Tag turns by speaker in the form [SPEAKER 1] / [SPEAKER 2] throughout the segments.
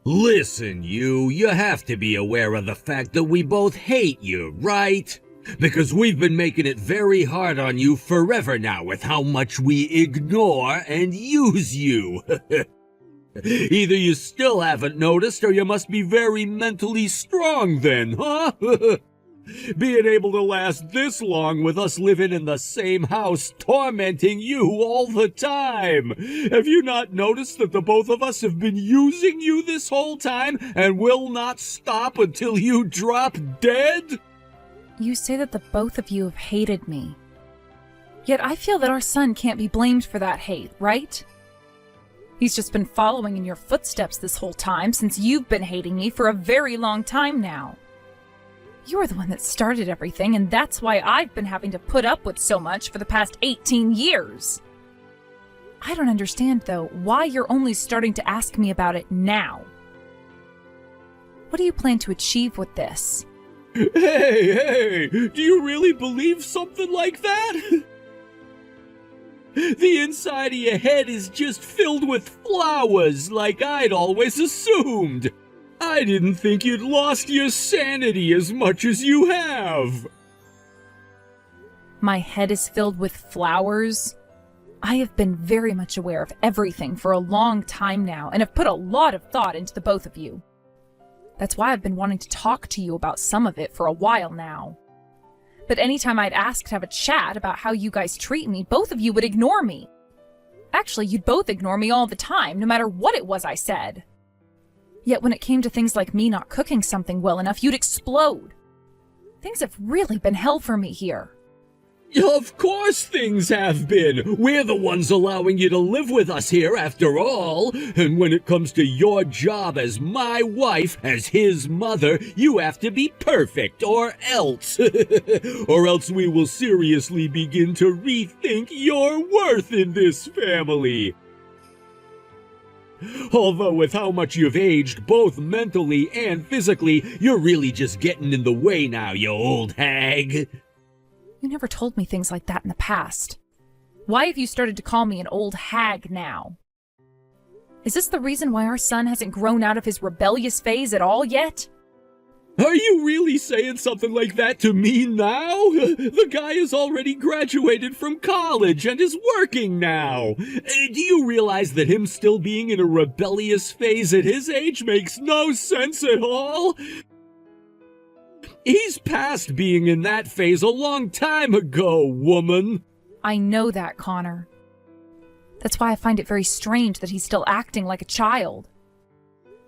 [SPEAKER 1] Listen, you have to be aware of the fact that we both hate you, right? Because we've been making it very hard on you forever now with how much we ignore and use you. Either you still haven't noticed or you must be very mentally strong then, huh? Being able to last this long with us living in the same house, tormenting you all the time. Have you not noticed that the both of us have been using you this whole time and will not stop until you drop dead?
[SPEAKER 2] You say that the both of you have hated me. Yet I feel that our son can't be blamed for that hate, right? He's just been following in your footsteps this whole time since you've been hating me for a very long time now. You're the one that started everything, and that's why I've been having to put up with so much for the past 18 years. I don't understand, though, why you're only starting to ask me about it now. What do you plan to achieve with this?
[SPEAKER 1] Hey, do you really believe something like that? The inside of your head is just filled with flowers, like I'd always assumed. I didn't think you'd lost your sanity as much as you have.
[SPEAKER 2] My head is filled with flowers? I have been very much aware of everything for a long time now, and have put a lot of thought into the both of you. That's why I've been wanting to talk to you about some of it for a while now. But anytime I'd ask to have a chat about how you guys treat me, both of you would ignore me. Actually, you'd both ignore me all the time, no matter what it was I said. Yet when it came to things like me not cooking something well enough, you'd explode. Things have really been hell for me here.
[SPEAKER 1] Of course things have been. We're the ones allowing you to live with us here after all. And when it comes to your job as my wife, as his mother, you have to be perfect or else. Or else we will seriously begin to rethink your worth in this family. Although with how much you've aged, both mentally and physically, you're really just getting in the way now, you old hag.
[SPEAKER 2] You never told me things like that in the past. Why have you started to call me an old hag now? Is this the reason why our son hasn't grown out of his rebellious phase at all yet?
[SPEAKER 1] Are you really saying something like that to me now? The guy has already graduated from college and is working now. Do you realize that him still being in a rebellious phase at his age makes no sense at all? He's past being in that phase a long time ago, woman.
[SPEAKER 2] I know that, Connor. That's why I find it very strange that he's still acting like a child.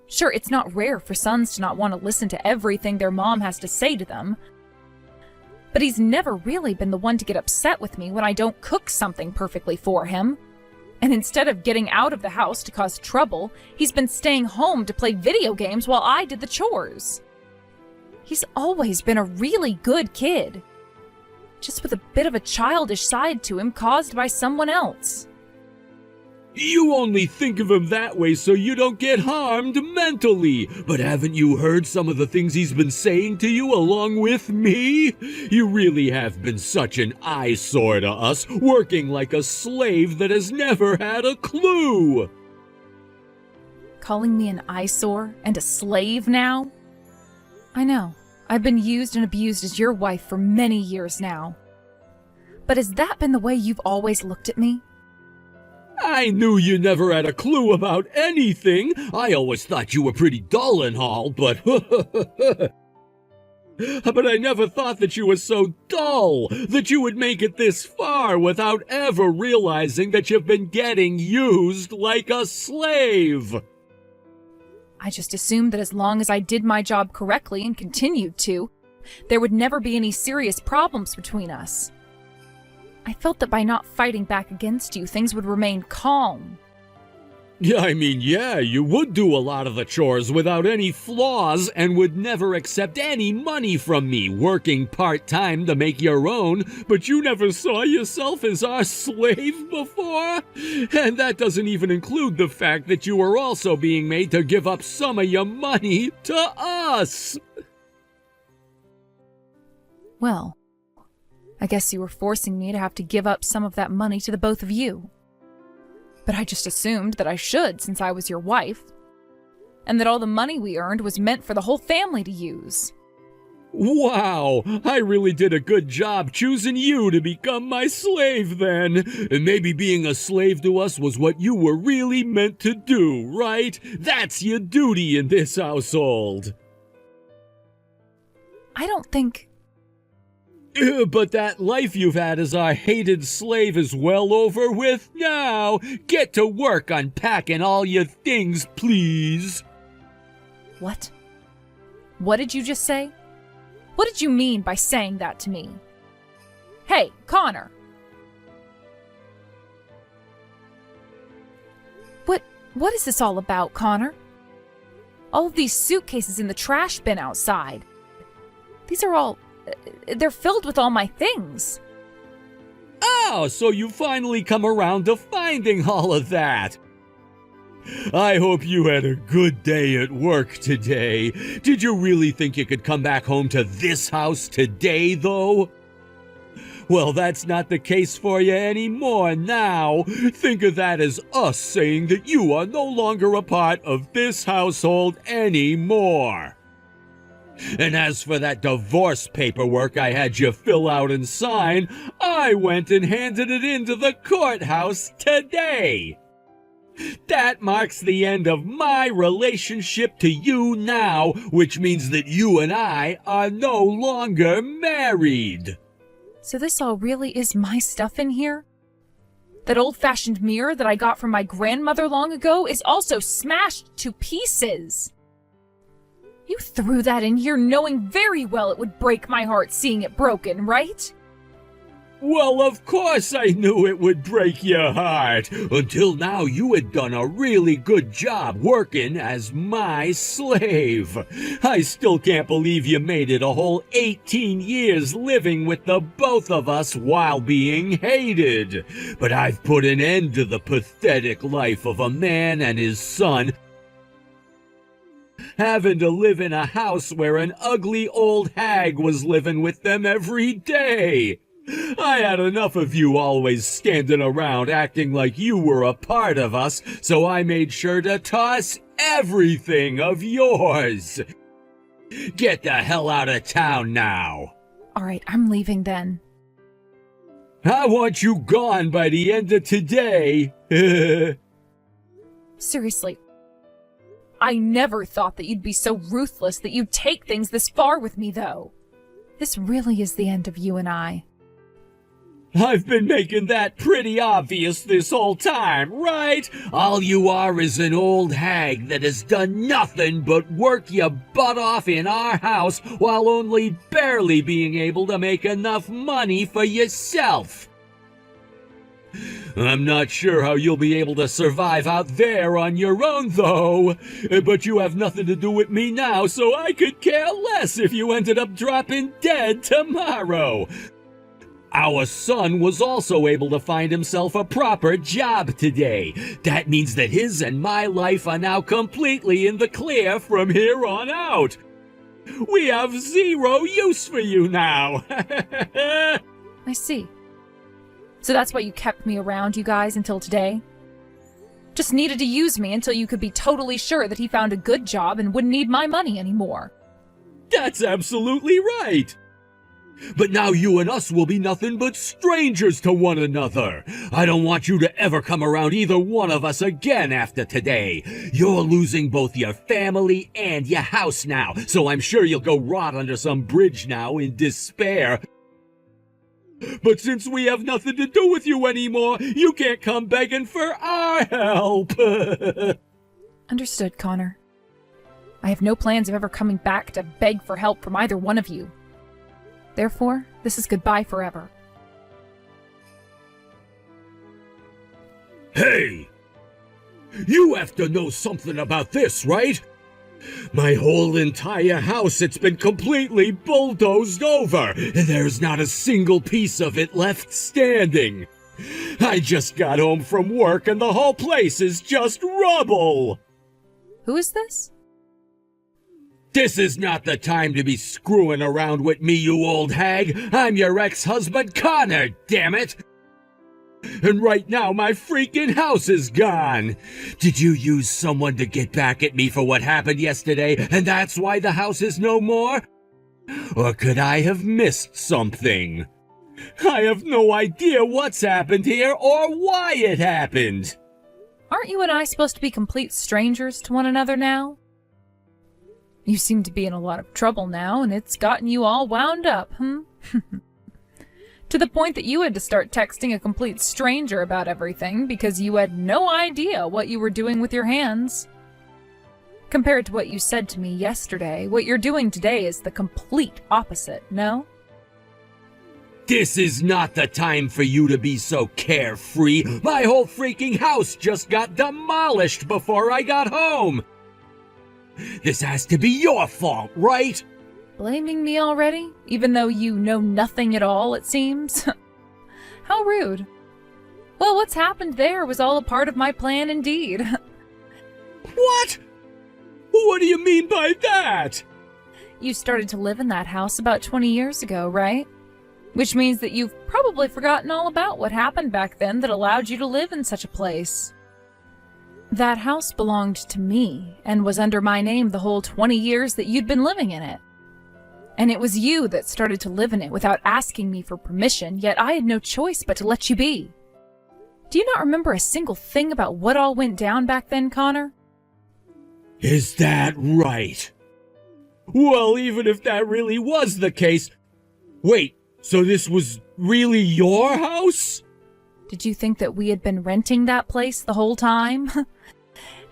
[SPEAKER 2] Sure, it's not rare for sons to not want to listen to everything their mom has to say to them. But he's never really been the one to get upset with me when I don't cook something perfectly for him. And instead of getting out of the house to cause trouble, he's been staying home to play video games while I did the chores. He's always been a really good kid, just with a bit of a childish side to him caused by someone else.
[SPEAKER 1] You only think of him that way so you don't get harmed mentally. But haven't you heard some of the things he's been saying to you along with me? You really have been such an eyesore to us, working like a slave that has never had a clue.
[SPEAKER 2] Calling me an eyesore and a slave now? I know. I've been used and abused as your wife for many years now. But has that been the way you've always looked at me?
[SPEAKER 1] I knew you never had a clue about anything. I always thought you were pretty dull and all, but... but I never thought that you were so dull, that you would make it this far without ever realizing that you've been getting used like a slave.
[SPEAKER 2] I just assumed that as long as I did my job correctly and continued to, there would never be any serious problems between us. I felt that by not fighting back against you, things would remain calm.
[SPEAKER 1] Yeah, you would do a lot of the chores without any flaws and would never accept any money from me, working part-time to make your own, but you never saw yourself as our slave before? And that doesn't even include the fact that you were also being made to give up some of your money to us!
[SPEAKER 2] Well, I guess you were forcing me to have to give up some of that money to the both of you. But I just assumed that I should since I was your wife. and that all the money we earned was meant for the whole family to use.
[SPEAKER 1] Wow, I really did a good job choosing you to become my slave then. And maybe being a slave to us was what you were really meant to do, right? That's your duty in this household.
[SPEAKER 2] I don't think...
[SPEAKER 1] But that life you've had as our hated slave is well over with now. Get to work unpacking all your things, please.
[SPEAKER 2] What? What did you just say? What did you mean by saying that to me? Hey, Connor! What is this all about, Connor? All of these suitcases in the trash bin outside. These are all... they're filled with all my things.
[SPEAKER 1] Oh, so you finally come around to finding all of that. I hope you had a good day at work today. Did you really think you could come back home to this house today, though? Well, that's not the case for you anymore now. Think of that as us saying that you are no longer a part of this household anymore. And as for that divorce paperwork I had you fill out and sign, I went and handed it into the courthouse today. That marks the end of my relationship to you now, which means that you and I are no longer married.
[SPEAKER 2] So this all really is my stuff in here? That old-fashioned mirror that I got from my grandmother long ago is also smashed to pieces. You threw that in here knowing very well it would break my heart seeing it broken, right?
[SPEAKER 1] Well, of course I knew it would break your heart. Until now, you had done a really good job working as my slave. I still can't believe you made it a whole 18 years living with the both of us while being hated. But I've put an end to the pathetic life of a man and his son having to live in a house where an ugly old hag was living with them every day. I had enough of you always standing around acting like you were a part of us, so I made sure to toss everything of yours. Get the hell out of town now.
[SPEAKER 2] All right, I'm leaving then.
[SPEAKER 1] I want you gone by the end of today.
[SPEAKER 2] Seriously, I never thought that you'd be so ruthless that you'd take things this far with me, though. This really is the end of you and I.
[SPEAKER 1] I've been making that pretty obvious this whole time, right? All you are is an old hag that has done nothing but work your butt off in our house while only barely being able to make enough money for yourself. I'm not sure how you'll be able to survive out there on your own, though. But you have nothing to do with me now, so I could care less if you ended up dropping dead tomorrow. Our son was also able to find himself a proper job today. That means that his and my life are now completely in the clear from here on out. We have zero use for you now.
[SPEAKER 2] I see. So that's why you kept me around, you guys, until today? Just needed to use me until you could be totally sure that he found a good job and wouldn't need my money anymore.
[SPEAKER 1] That's absolutely right. But now you and us will be nothing but strangers to one another. I don't want you to ever come around either one of us again after today. You're losing both your family and your house now, so I'm sure you'll go rot under some bridge now in despair. But since we have nothing to do with you anymore, you can't come begging for our help.
[SPEAKER 2] Understood, Connor. I have no plans of ever coming back to beg for help from either one of you. Therefore, this is goodbye forever.
[SPEAKER 1] Hey! You have to know something about this, right? My whole entire house, it's been completely bulldozed over, and there's not a single piece of it left standing. I just got home from work and the whole place is just rubble.
[SPEAKER 2] Who is this?
[SPEAKER 1] This is not the time to be screwing around with me, you old hag. I'm your ex-husband, Connor, damn it! And right now my freaking house is gone. Did you use someone to get back at me for what happened yesterday, and that's why the house is no more? Or could I have missed something? I have no idea what's happened here or why it happened.
[SPEAKER 2] Aren't you and I supposed to be complete strangers to one another now? You seem to be in a lot of trouble now, and it's gotten you all wound up, To the point that you had to start texting a complete stranger about everything because you had no idea what you were doing with your hands. Compared to what you said to me yesterday, what you're doing today is the complete opposite, no?
[SPEAKER 1] This is not the time for you to be so carefree. My whole freaking house just got demolished before I got home. This has to be your fault, right?
[SPEAKER 2] Blaming me already? Even though you know nothing at all, it seems? How rude. Well, what's happened there was all a part of my plan indeed.
[SPEAKER 1] What? What do you mean by that?
[SPEAKER 2] You started to live in that house about 20 years ago, right? Which means that you've probably forgotten all about what happened back then that allowed you to live in such a place. That house belonged to me and was under my name the whole 20 years that you'd been living in it. And it was you that started to live in it without asking me for permission, yet I had no choice but to let you be. Do you not remember a single thing about what all went down back then, Connor?
[SPEAKER 1] Is that right? Well, even if that really was the case... Wait, so this was really your house?
[SPEAKER 2] Did you think that we had been renting that place the whole time?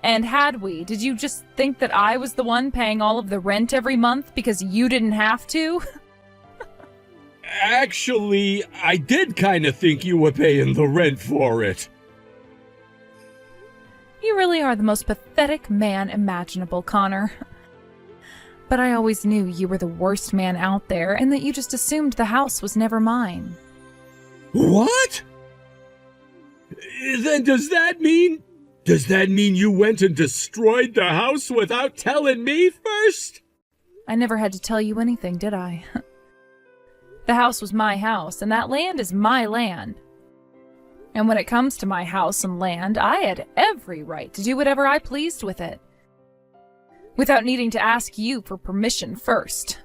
[SPEAKER 2] And had we, did you just think that I was the one paying all of the rent every month because you didn't have to?
[SPEAKER 1] Actually, I did kind of think you were paying the rent for it.
[SPEAKER 2] You really are the most pathetic man imaginable, Connor. But I always knew you were the worst man out there and that you just assumed the house was never mine.
[SPEAKER 1] What? Then does that mean you went and destroyed the house without telling me first?
[SPEAKER 2] I never had to tell you anything, did I? The house was my house, and that land is my land. And when it comes to my house and land, I had every right to do whatever I pleased with it, without needing to ask you for permission first.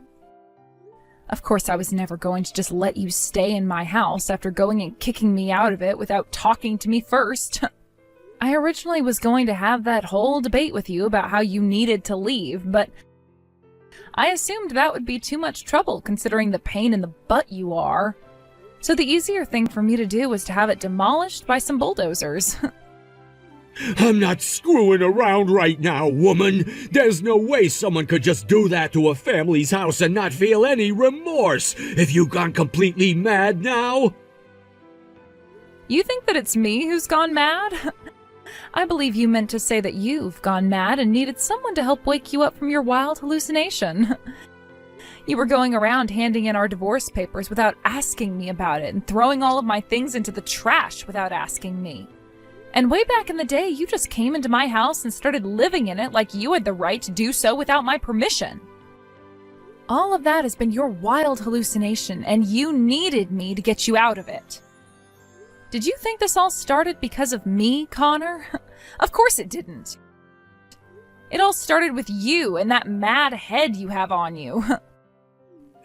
[SPEAKER 2] Of course, I was never going to just let you stay in my house after going and kicking me out of it without talking to me first. I originally was going to have that whole debate with you about how you needed to leave, but I assumed that would be too much trouble considering the pain in the butt you are. So the easier thing for me to do was to have it demolished by some bulldozers.
[SPEAKER 1] I'm not screwing around right now, woman. There's no way someone could just do that to a family's house and not feel any remorse. Have you gone completely mad now?
[SPEAKER 2] You think that it's me who's gone mad? I believe you meant to say that you've gone mad and needed someone to help wake you up from your wild hallucination. You were going around handing in our divorce papers without asking me about it and throwing all of my things into the trash without asking me. And way back in the day, you just came into my house and started living in it like you had the right to do so without my permission. All of that has been your wild hallucination, and you needed me to get you out of it. Did you think this all started because of me, Connor? Of course it didn't. It all started with you and that mad head you have on you.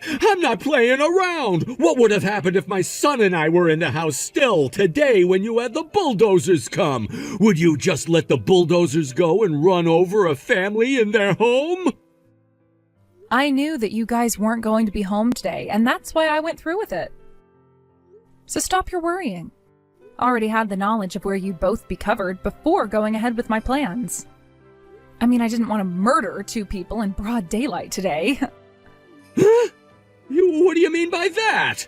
[SPEAKER 1] I'm not playing around! What would have happened if my son and I were in the house still today when you had the bulldozers come? Would you just let the bulldozers go and run over a family in their home?
[SPEAKER 2] I knew that you guys weren't going to be home today, and that's why I went through with it. So stop your worrying. I already had the knowledge of where you'd both be covered before going ahead with my plans. I mean, I didn't want to murder two people in broad daylight today.
[SPEAKER 1] Huh? What do you mean by that?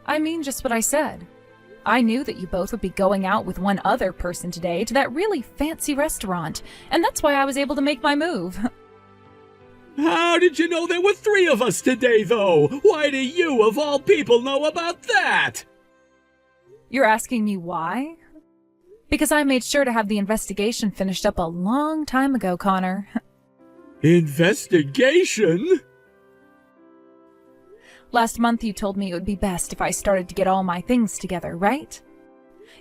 [SPEAKER 2] I mean just what I said. I knew that you both would be going out with one other person today to that really fancy restaurant, and that's why I was able to make my move.
[SPEAKER 1] How did you know there were 3 of us today, though? Why do you, of all people, know about that?
[SPEAKER 2] You're asking me why? Because I made sure to have the investigation finished up a long time ago, Connor.
[SPEAKER 1] Investigation?
[SPEAKER 2] Last month you told me it would be best if I started to get all my things together, right?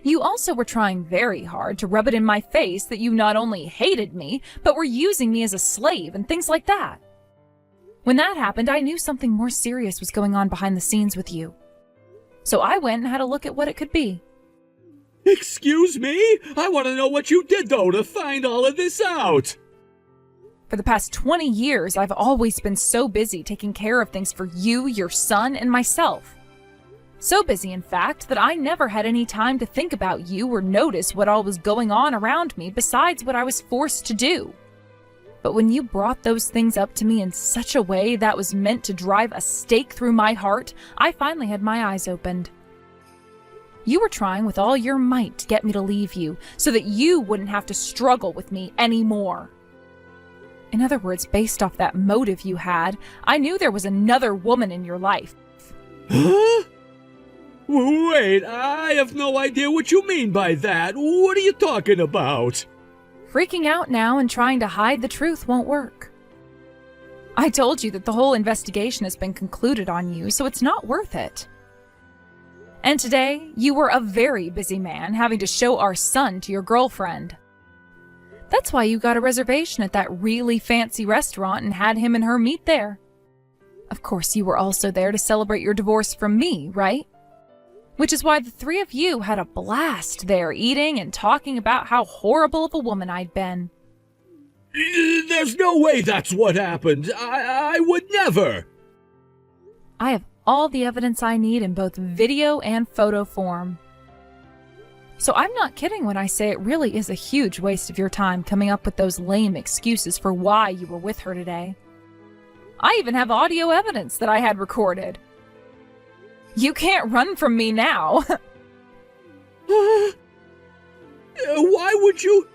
[SPEAKER 2] You also were trying very hard to rub it in my face that you not only hated me, but were using me as a slave and things like that. When that happened, I knew something more serious was going on behind the scenes with you. So I went and had a look at what it could be.
[SPEAKER 1] Excuse me? I want to know what you did, though, to find all of this out.
[SPEAKER 2] For the past 20 years, I've always been so busy taking care of things for you, your son, and myself. So busy, in fact, that I never had any time to think about you or notice what all was going on around me besides what I was forced to do. But when you brought those things up to me in such a way that was meant to drive a stake through my heart, I finally had my eyes opened. You were trying with all your might to get me to leave you so that you wouldn't have to struggle with me anymore. In other words, based off that motive you had, I knew there was another woman in your life.
[SPEAKER 1] Huh? Wait, I have no idea what you mean by that. What are you talking about?
[SPEAKER 2] Freaking out now and trying to hide the truth won't work. I told you that the whole investigation has been concluded on you, so it's not worth it. And today, you were a very busy man having to show our son to your girlfriend. That's why you got a reservation at that really fancy restaurant and had him and her meet there. Of course, you were also there to celebrate your divorce from me, right? Which is why the three of you had a blast there eating and talking about how horrible of a woman I'd been.
[SPEAKER 1] There's no way that's what happened. I would never.
[SPEAKER 2] I have all the evidence I need in both video and photo form. So I'm not kidding when I say it really is a huge waste of your time coming up with those lame excuses for why you were with her today. I even have audio evidence that I had recorded. You can't run from me now.
[SPEAKER 1] Why would you?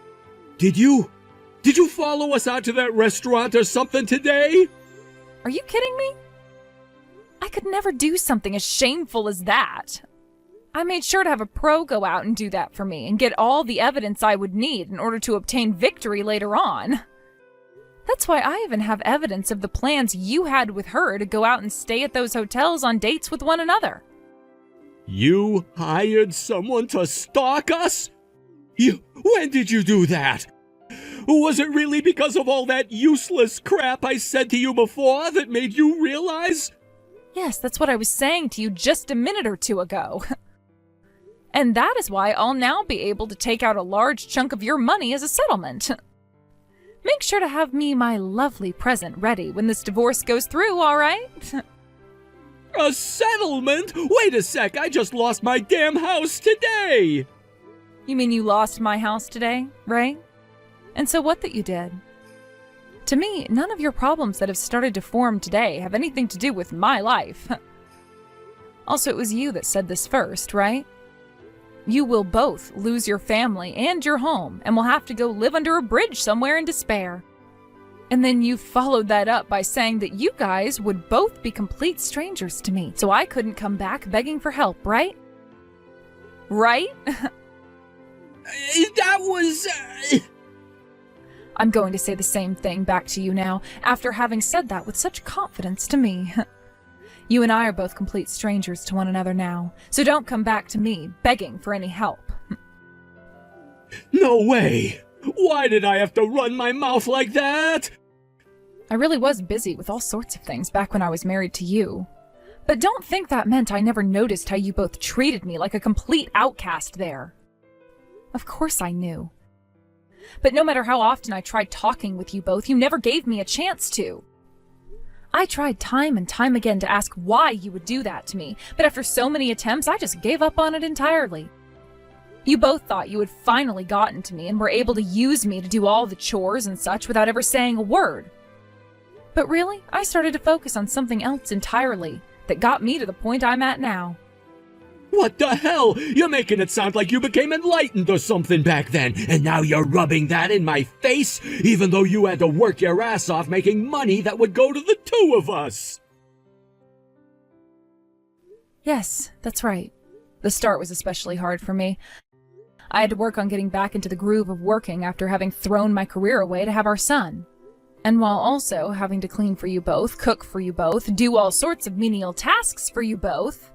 [SPEAKER 1] Did you follow us out to that restaurant or something today?
[SPEAKER 2] Are you kidding me? I could never do something as shameful as that. I made sure to have a pro go out and do that for me and get all the evidence I would need in order to obtain victory later on. That's why I even have evidence of the plans you had with her to go out and stay at those hotels on dates with one another.
[SPEAKER 1] You hired someone to stalk us? When did you do that? Was it really because of all that useless crap I said to you before that made you realize?
[SPEAKER 2] Yes, that's what I was saying to you just a minute or two ago. And that is why I'll now be able to take out a large chunk of your money as a settlement. Make sure to have me my lovely present ready when this divorce goes through, all right?
[SPEAKER 1] A settlement? Wait a sec, I just lost my damn house today!
[SPEAKER 2] You mean you lost my house today, right? And so what that you did? To me, none of your problems that have started to form today have anything to do with my life. Also, it was you that said this first, right? You will both lose your family and your home and will have to go live under a bridge somewhere in despair. And then you followed that up by saying that you guys would both be complete strangers to me, so I couldn't come back begging for help, right? Right?
[SPEAKER 1] That was...
[SPEAKER 2] I'm going to say the same thing back to you now, after having said that with such confidence to me. You and I are both complete strangers to one another now, so don't come back to me begging for any help.
[SPEAKER 1] No way! Why did I have to run my mouth like that?
[SPEAKER 2] I really was busy with all sorts of things back when I was married to you. But don't think that meant I never noticed how you both treated me like a complete outcast there. Of course I knew. But no matter how often I tried talking with you both, you never gave me a chance to. I tried time and time again to ask why you would do that to me, but after so many attempts, I just gave up on it entirely. You both thought you had finally gotten to me and were able to use me to do all the chores and such without ever saying a word. But really, I started to focus on something else entirely that got me to the point I'm at now.
[SPEAKER 1] What the hell? You're making it sound like you became enlightened or something back then, and now you're rubbing that in my face, even though you had to work your ass off making money that would go to the two of us.
[SPEAKER 2] Yes, that's right. The start was especially hard for me. I had to work on getting back into the groove of working after having thrown my career away to have our son. And while also having to clean for you both, cook for you both, do all sorts of menial tasks for you both,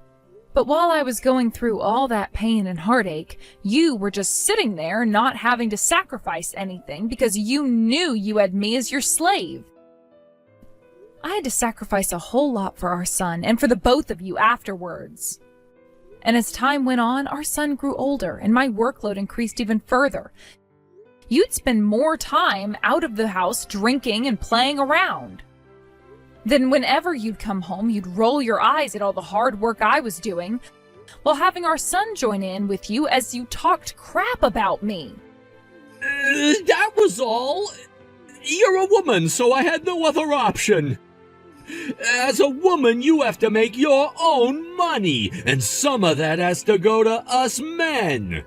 [SPEAKER 2] But while I was going through all that pain and heartache, you were just sitting there not having to sacrifice anything because you knew you had me as your slave. I had to sacrifice a whole lot for our son and for the both of you afterwards. And as time went on, our son grew older and my workload increased even further. You'd spend more time out of the house drinking and playing around. Then whenever you'd come home, you'd roll your eyes at all the hard work I was doing, while having our son join in with you as you talked crap about me.
[SPEAKER 1] That was all. You're a woman, so I had no other option. As a woman, you have to make your own money, and some of that has to go to us men.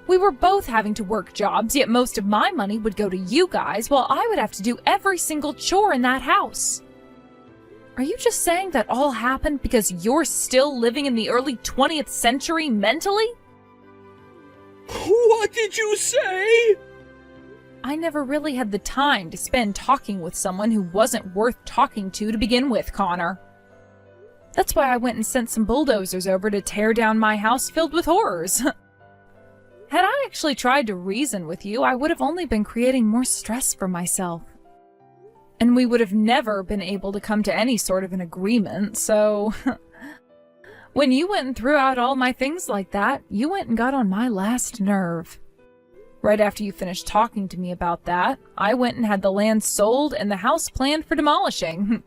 [SPEAKER 2] We were both having to work jobs, yet most of my money would go to you guys, while I would have to do every single chore in that house. Are you just saying that all happened because you're still living in the early 20th century mentally?
[SPEAKER 1] What did you say?
[SPEAKER 2] I never really had the time to spend talking with someone who wasn't worth talking to begin with, Connor. That's why I went and sent some bulldozers over to tear down my house filled with horrors. Had I actually tried to reason with you, I would have only been creating more stress for myself. And we would have never been able to come to any sort of an agreement, so... When you went and threw out all my things like that, you went and got on my last nerve. Right after you finished talking to me about that, I went and had the land sold and the house planned for demolishing.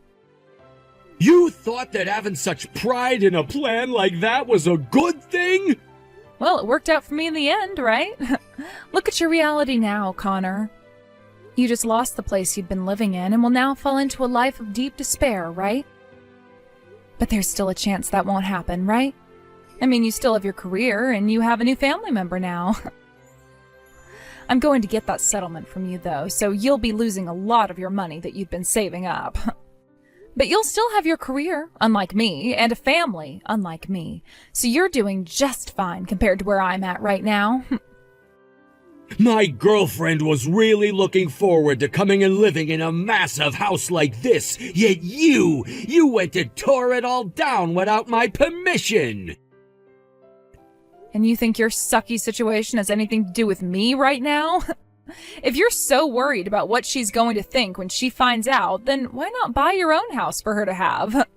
[SPEAKER 1] You thought that having such pride in a plan like that was a good thing?
[SPEAKER 2] Well, it worked out for me in the end, right? Look at your reality now, Connor. You just lost the place you'd been living in and will now fall into a life of deep despair, right? But there's still a chance that won't happen, right? I mean, you still have your career and you have a new family member now. I'm going to get that settlement from you, though, so you'll be losing a lot of your money that you've been saving up. But you'll still have your career, unlike me, and a family, unlike me. So you're doing just fine compared to where I'm at right now.
[SPEAKER 1] My girlfriend was really looking forward to coming and living in a massive house like this, yet you went and tore it all down without my permission.
[SPEAKER 2] And you think your sucky situation has anything to do with me right now? If you're so worried about what she's going to think when she finds out, then why not buy your own house for her to have?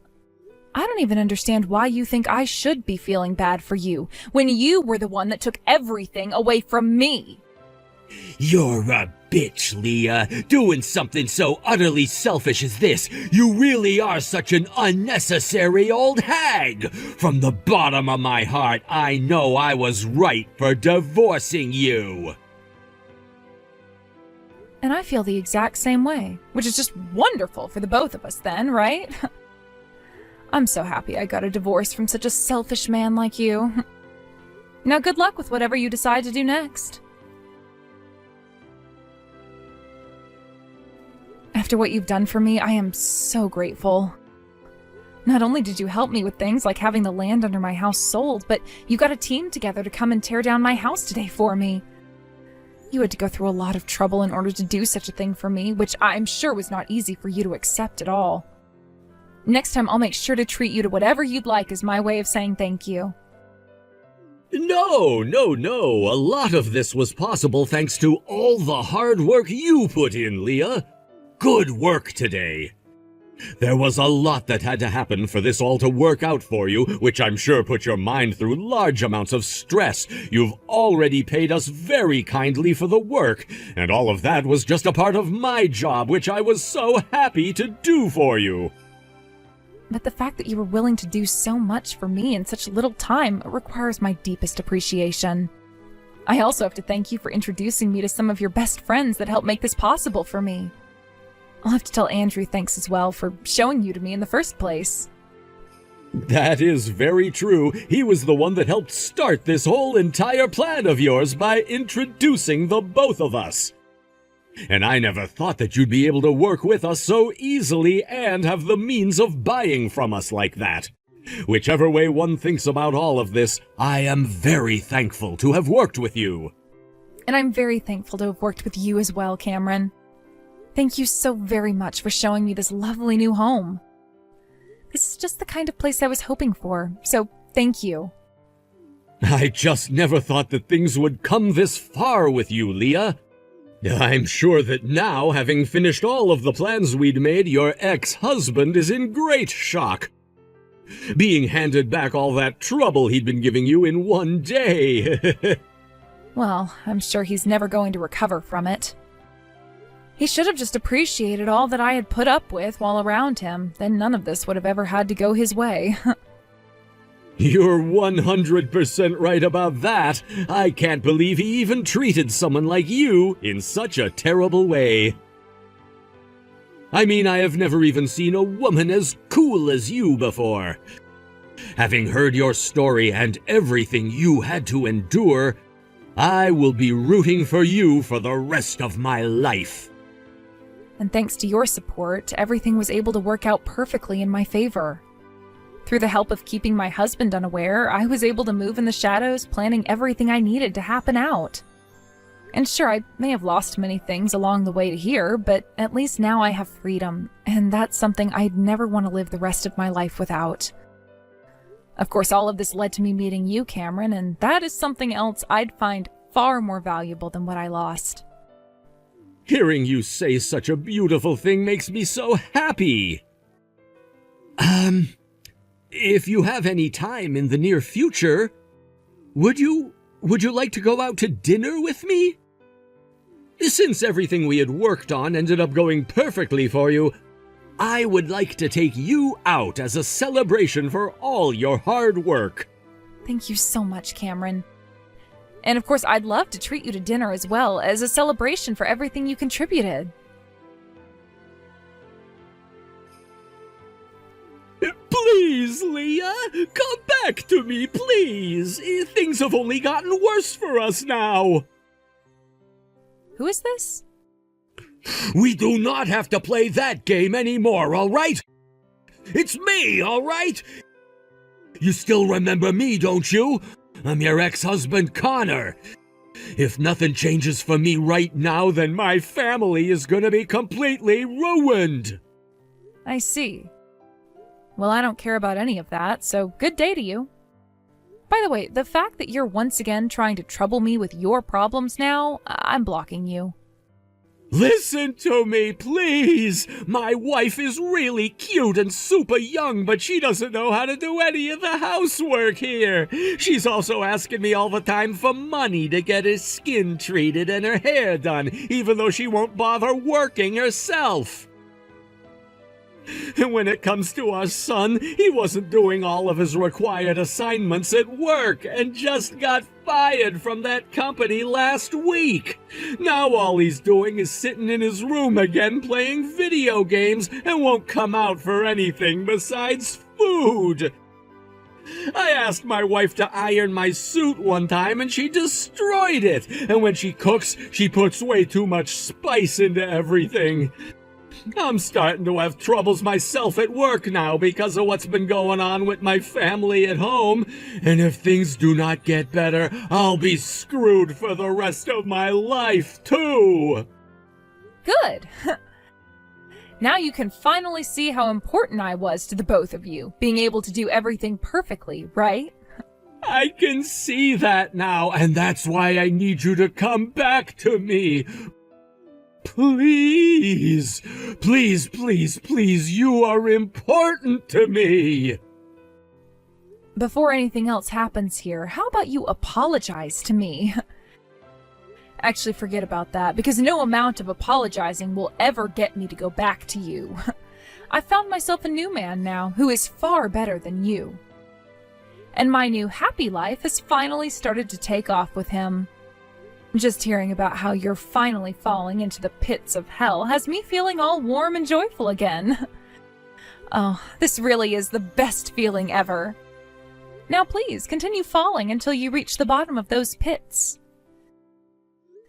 [SPEAKER 2] I don't even understand why you think I should be feeling bad for you, when you were the one that took everything away from me.
[SPEAKER 1] You're a bitch, Leah. Doing something so utterly selfish as this. You really are such an unnecessary old hag. From the bottom of my heart, I know I was right for divorcing you.
[SPEAKER 2] And I feel the exact same way, which is just wonderful for the both of us then, right? I'm so happy I got a divorce from such a selfish man like you. Now good luck with whatever you decide to do next. After what you've done for me, I am so grateful. Not only did you help me with things like having the land under my house sold, but you got a team together to come and tear down my house today for me. You had to go through a lot of trouble in order to do such a thing for me, which I'm sure was not easy for you to accept at all. Next time, I'll make sure to treat you to whatever you'd like as my way of saying thank you.
[SPEAKER 1] No. A lot of this was possible thanks to all the hard work you put in, Leah. Good work today. There was a lot that had to happen for this all to work out for you, which I'm sure put your mind through large amounts of stress. You've already paid us very kindly for the work, and all of that was just a part of my job, which I was so happy to do for you.
[SPEAKER 2] But the fact that you were willing to do so much for me in such little time requires my deepest appreciation. I also have to thank you for introducing me to some of your best friends that helped make this possible for me. I'll have to tell Andrew thanks as well for showing you to me in the first place.
[SPEAKER 1] That is very true. He was the one that helped start this whole entire plan of yours by introducing the both of us. And I never thought that you'd be able to work with us so easily and have the means of buying from us like that. Whichever way one thinks about all of this, I am very thankful to have worked with you.
[SPEAKER 2] And I'm very thankful to have worked with you as well, Cameron. Thank you so very much for showing me this lovely new home. This is just the kind of place I was hoping for, so Thank you.
[SPEAKER 1] I just never thought that things would come this far with you, Leah. I'm sure that now, having finished all of the plans we'd made, your ex-husband is in great shock. Being handed back all that trouble he'd been giving you in one day.
[SPEAKER 2] Well, I'm sure he's never going to recover from it. He should have just appreciated all that I had put up with while around him. Then none of this would have ever had to go his way.
[SPEAKER 1] You're 100% right about that. I can't believe he even treated someone like you in such a terrible way. I mean, I have never even seen a woman as cool as you before. Having heard your story and everything you had to endure, I will be rooting for you for the rest of my life.
[SPEAKER 2] And thanks to your support, everything was able to work out perfectly in my favor. Through the help of keeping my husband unaware, I was able to move in the shadows, planning everything I needed to happen out. And sure, I may have lost many things along the way to here, but at least now I have freedom, and that's something I'd never want to live the rest of my life without. Of course, all of this led to me meeting you, Cameron, and that is something else I'd find far more valuable than what I lost.
[SPEAKER 1] Hearing you say such a beautiful thing makes me so happy. If you have any time in the near future, would you like to go out to dinner with me? Since everything we had worked on ended up going perfectly for you, I would like to take you out as a celebration for all your hard work.
[SPEAKER 2] Thank you so much, Cameron. And of course, I'd love to treat you to dinner as well, as a celebration for everything you contributed.
[SPEAKER 1] Please, Leah, come back to me, please. Things have only gotten worse for us now.
[SPEAKER 2] Who is this?
[SPEAKER 1] We do not have to play that game anymore, all right? It's me, all right? You still remember me, don't you? I'm your ex-husband, Connor. If nothing changes for me right now, then my family is gonna be completely ruined.
[SPEAKER 2] I see. Well, I don't care about any of that, so good day to you. By the way, the fact that you're once again trying to trouble me with your problems now, I'm blocking you.
[SPEAKER 1] Listen to me, please! My wife is really cute and super young, but she doesn't know how to do any of the housework here. She's also asking me all the time for money to get her skin treated and her hair done, even though she won't bother working herself. And when it comes to our son, he wasn't doing all of his required assignments at work and just got fired from that company last week. Now all he's doing is sitting in his room again playing video games and won't come out for anything besides food. I asked my wife to iron my suit one time and she destroyed it. And when she cooks, she puts way too much spice into everything. I'm starting to have troubles myself at work now because of what's been going on with my family at home. And if things do not get better, I'll be screwed for the rest of my life, too.
[SPEAKER 2] Good. Now you can finally see how important I was to the both of you, being able to do everything perfectly, right?
[SPEAKER 1] I can see that now, and that's why I need you to come back to me. Please, please, please, please, you are important to me.
[SPEAKER 2] Before anything else happens here, how about you apologize to me? Actually, forget about that, because no amount of apologizing will ever get me to go back to you. I found myself a new man now, who is far better than you. And my new happy life has finally started to take off with him. Just hearing about how you're finally falling into the pits of hell has me feeling all warm and joyful again. Oh, this really is the best feeling ever. Now please, continue falling until you reach the bottom of those pits.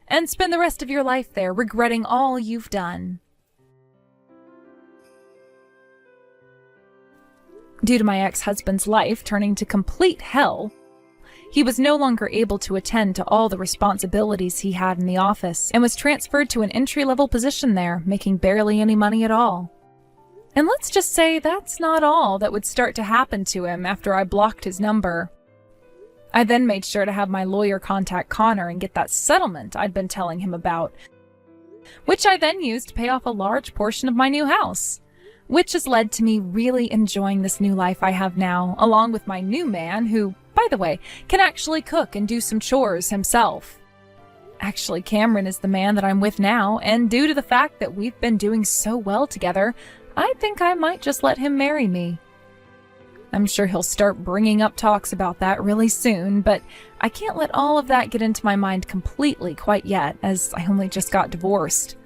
[SPEAKER 2] And spend the rest of your life there, regretting all you've done. Due to my ex-husband's life turning to complete hell, he was no longer able to attend to all the responsibilities he had in the office and was transferred to an entry-level position there, making barely any money at all. And let's just say that's not all that would start to happen to him after I blocked his number. I then made sure to have my lawyer contact Connor and get that settlement I'd been telling him about, which I then used to pay off a large portion of my new house, which has led to me really enjoying this new life I have now, along with my new man who, by the way, can actually cook and do some chores himself. Actually, Cameron is the man that I'm with now, and due to the fact that we've been doing so well together, I think I might just let him marry me. I'm sure he'll start bringing up talks about that really soon, but I can't let all of that get into my mind completely quite yet, as I only just got divorced.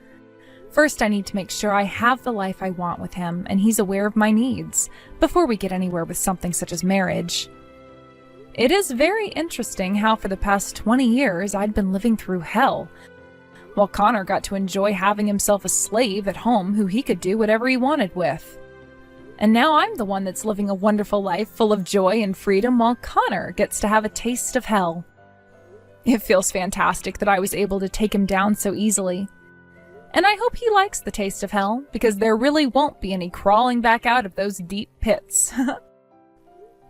[SPEAKER 2] First, I need to make sure I have the life I want with him, and he's aware of my needs, before we get anywhere with something such as marriage. It is very interesting how for the past 20 years I'd been living through hell, while Connor got to enjoy having himself a slave at home who he could do whatever he wanted with. And now I'm the one that's living a wonderful life full of joy and freedom while Connor gets to have a taste of hell. It feels fantastic that I was able to take him down so easily. And I hope he likes the taste of hell, because there really won't be any crawling back out of those deep pits.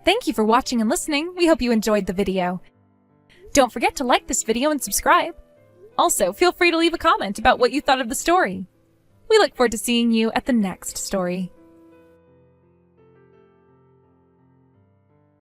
[SPEAKER 2] Thank you for watching and listening. We hope you enjoyed the video. Don't forget to like this video and subscribe. Also, feel free to leave a comment about what you thought of the story. We look forward to seeing you at the next story.